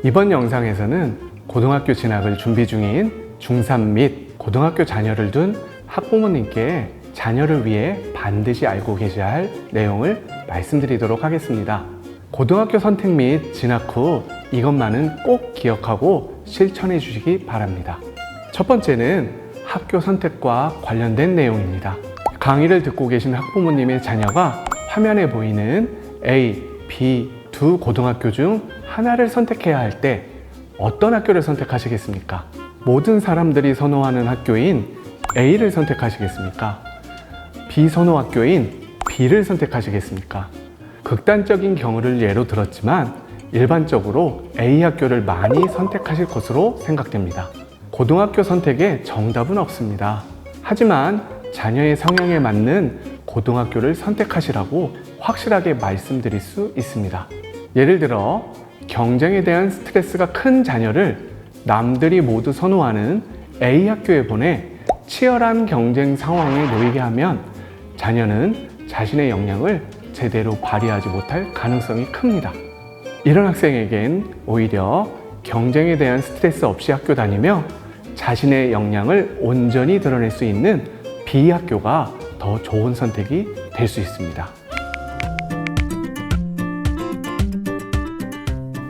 이번 영상에서는 고등학교 진학을 준비 중인 중3 및 고등학교 자녀를 둔 학부모님께 자녀를 위해 반드시 알고 계셔야 할 내용을 말씀드리도록 하겠습니다. 고등학교 선택 및 진학 후 이것만은 꼭 기억하고 실천해 주시기 바랍니다. 첫 번째는 학교 선택과 관련된 내용입니다. 강의를 듣고 계신 학부모님의 자녀가 화면에 보이는 A, B 두 고등학교 중 하나를 선택해야 할 때 어떤 학교를 선택하시겠습니까? 모든 사람들이 선호하는 학교인 A를 선택하시겠습니까? 비선호 학교인 B를 선택하시겠습니까? 극단적인 경우를 예로 들었지만 일반적으로 A 학교를 많이 선택하실 것으로 생각됩니다. 고등학교 선택에 정답은 없습니다. 하지만 자녀의 성향에 맞는 고등학교를 선택하시라고 확실하게 말씀드릴 수 있습니다. 예를 들어 경쟁에 대한 스트레스가 큰 자녀를 남들이 모두 선호하는 A 학교에 보내 치열한 경쟁 상황에 놓이게 하면 자녀는 자신의 역량을 제대로 발휘하지 못할 가능성이 큽니다. 이런 학생에겐 오히려 경쟁에 대한 스트레스 없이 학교 다니며 자신의 역량을 온전히 드러낼 수 있는 B 학교가 더 좋은 선택이 될 수 있습니다.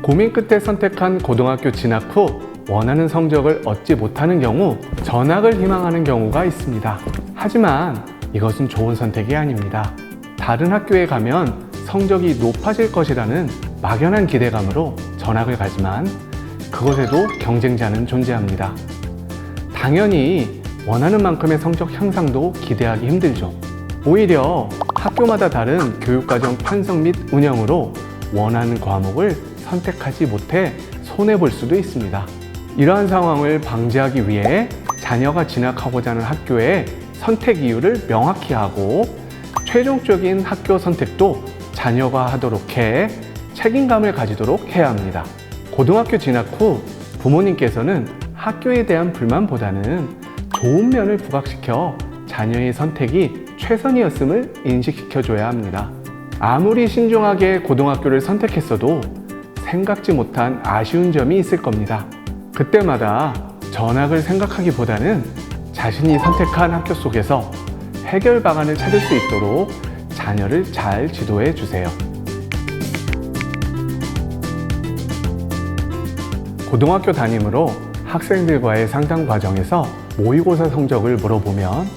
고민 끝에 선택한 고등학교 진학 후 원하는 성적을 얻지 못하는 경우 전학을 희망하는 경우가 있습니다. 하지만 이것은 좋은 선택이 아닙니다. 다른 학교에 가면 성적이 높아질 것이라는 막연한 기대감으로 전학을 가지만 그곳에도 경쟁자는 존재합니다. 당연히 원하는 만큼의 성적 향상도 기대하기 힘들죠. 오히려 학교마다 다른 교육과정 편성 및 운영으로 원하는 과목을 선택하지 못해 손해볼 수도 있습니다. 이러한 상황을 방지하기 위해 자녀가 진학하고자 하는 학교의 선택 이유를 명확히 하고 최종적인 학교 선택도 자녀가 하도록 해 책임감을 가지도록 해야 합니다. 고등학교 진학 후 부모님께서는 학교에 대한 불만보다는 좋은 면을 부각시켜 자녀의 선택이 최선이었음을 인식시켜줘야 합니다. 아무리 신중하게 고등학교를 선택했어도 생각지 못한 아쉬운 점이 있을 겁니다. 그때마다 전학을 생각하기보다는 자신이 선택한 학교 속에서 해결 방안을 찾을 수 있도록 자녀를 잘 지도해 주세요. 고등학교 담임으로 학생들과의 상담 과정에서 모의고사 성적을 물어보면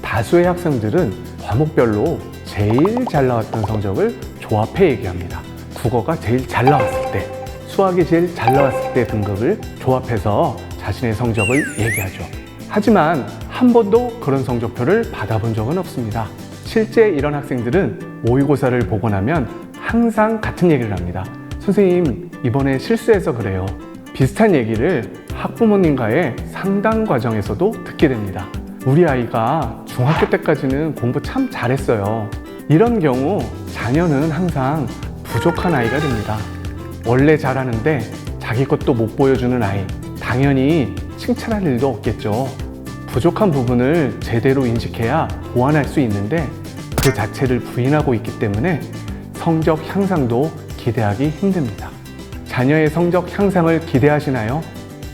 다수의 학생들은 과목별로 제일 잘 나왔던 성적을 조합해 얘기합니다. 국어가 제일 잘 나왔을 때, 수학이 제일 잘 나왔을 때 등급을 조합해서 자신의 성적을 얘기하죠. 하지만 한 번도 그런 성적표를 받아본 적은 없습니다. 실제 이런 학생들은 모의고사를 보고 나면 항상 같은 얘기를 합니다. 선생님, 이번에 실수해서 그래요. 비슷한 얘기를 학부모님과의 상담 과정에서도 듣게 됩니다. 우리 아이가 중학교 때까지는 공부 참 잘했어요. 이런 경우 자녀는 항상 부족한 아이가 됩니다. 원래 잘하는데 자기 것도 못 보여주는 아이, 당연히 칭찬할 일도 없겠죠. 부족한 부분을 제대로 인식해야 보완할 수 있는데 그 자체를 부인하고 있기 때문에 성적 향상도 기대하기 힘듭니다. 자녀의 성적 향상을 기대하시나요?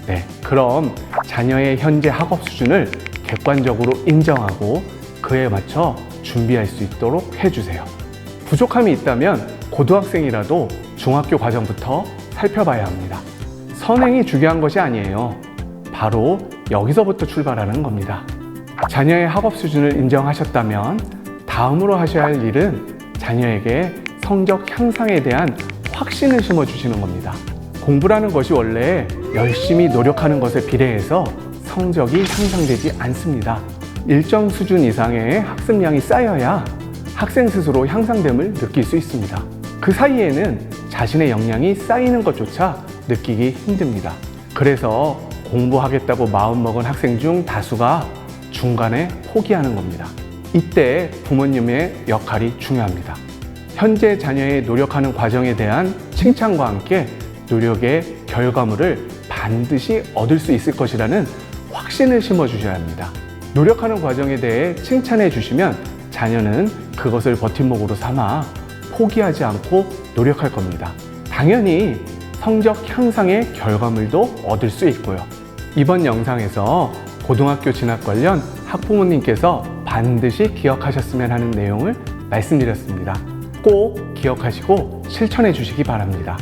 네, 그럼 자녀의 현재 학업 수준을 객관적으로 인정하고 그에 맞춰 준비할 수 있도록 해주세요. 부족함이 있다면 고등학생이라도 중학교 과정부터 살펴봐야 합니다. 선행이 중요한 것이 아니에요. 바로 여기서부터 출발하는 겁니다. 자녀의 학업 수준을 인정하셨다면 다음으로 하셔야 할 일은 자녀에게 성적 향상에 대한 확신을 심어주시는 겁니다. 공부라는 것이 원래 열심히 노력하는 것에 비례해서 성적이 향상되지 않습니다. 일정 수준 이상의 학습량이 쌓여야 학생 스스로 향상됨을 느낄 수 있습니다. 그 사이에는 자신의 역량이 쌓이는 것조차 느끼기 힘듭니다. 그래서 공부하겠다고 마음먹은 학생 중 다수가 중간에 포기하는 겁니다. 이때 부모님의 역할이 중요합니다. 현재 자녀의 노력하는 과정에 대한 칭찬과 함께 노력의 결과물을 반드시 얻을 수 있을 것이라는 확신을 심어주셔야 합니다. 노력하는 과정에 대해 칭찬해 주시면 자녀는 그것을 버팀목으로 삼아 포기하지 않고 노력할 겁니다. 당연히 성적 향상의 결과물도 얻을 수 있고요. 이번 영상에서 고등학교 진학 관련 학부모님께서 반드시 기억하셨으면 하는 내용을 말씀드렸습니다. 꼭 기억하시고 실천해 주시기 바랍니다.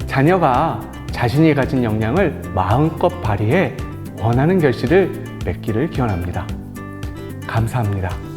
자녀가 자신이 가진 역량을 마음껏 발휘해 원하는 결실을 맺기를 기원합니다. 감사합니다.